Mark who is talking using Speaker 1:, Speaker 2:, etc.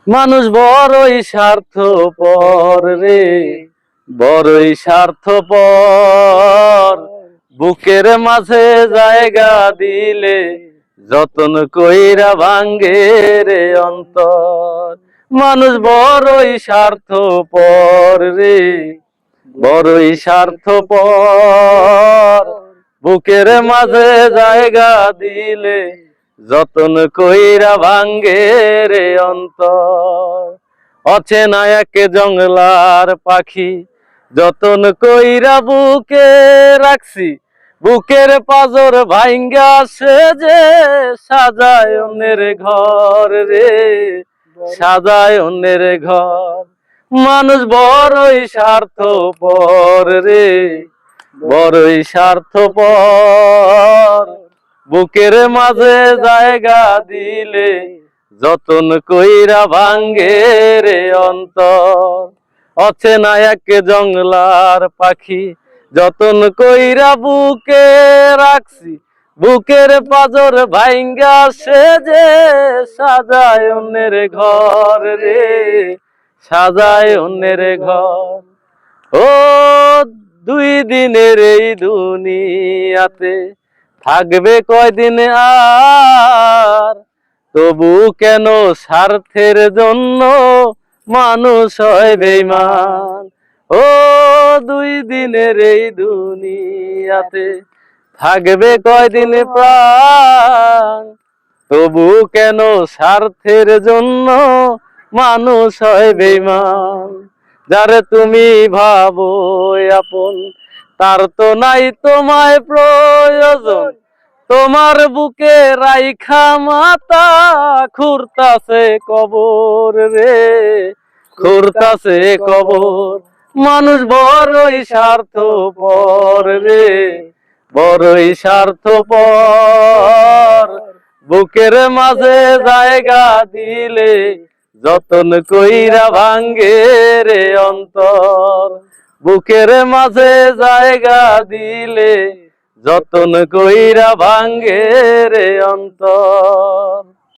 Speaker 1: মানুষ বড়ই স্বার্থপর রে, বড়ই স্বার্থপর। বুকের মাঝে জায়গা দিলে যতন কইরা ভাঙ্গে রে অন্তর। মানুষ বড়ই স্বার্থপর রে, বড়ই স্বার্থপর। বুকের মাঝে জায়গা দিলে যতন কইরা ভাঙ্গে রে অন্তর। অচেনা এক জংলার পাখি যতন কইরা বুকে রাখছি, বুকের পাজর ভাঙ্গা সে যে সাজায় অন্যের ঘর রে, সাজায় অন্যের ঘর। মানুষ বড়ই স্বার্থপর রে, বড়ই স্বার্থপর। বুকের মাঝে জায়গা দিলে যতন কইরা ভাঙ্গে রে অন্তর। অচেনা এক জংলার পাখি যতন কইরা বুকে রাখছি, বুকের পাজর ভাঙ্গা সে যে সাজায় অন্যের ঘর রে, সাজায় অন্যের ঘর। ও দুই দিনের এই দুনিয়াতে থাকবে কয়দিন আর, তবু কেন স্বার্থের জন্য মানুষ হয় বেঈমান। ও দুই দিনের এই দুনিয়াতে থাকবে কয়দিন প্রাণ, তবু কেন স্বার্থের জন্য মানুষ হয় বেঈমান। যারে তুমি ভাবো আপন তার তো নাই তোমায় প্রয়োজন, তোমার বুকে রাইখা মাতা খুঁড়তাছে কবর রে, খুঁড়তাছে কবর। মানুষ বড়ই স্বার্থপর রে, বড়ই স্বার্থপর। বুকের মাঝে জায়গা দিলে যতন কইরা ভাঙ্গে রে অন্তর। বুকের মাঝে জায়গা দিলে যতন কইরা ভাঙ্গে রে অন্তর।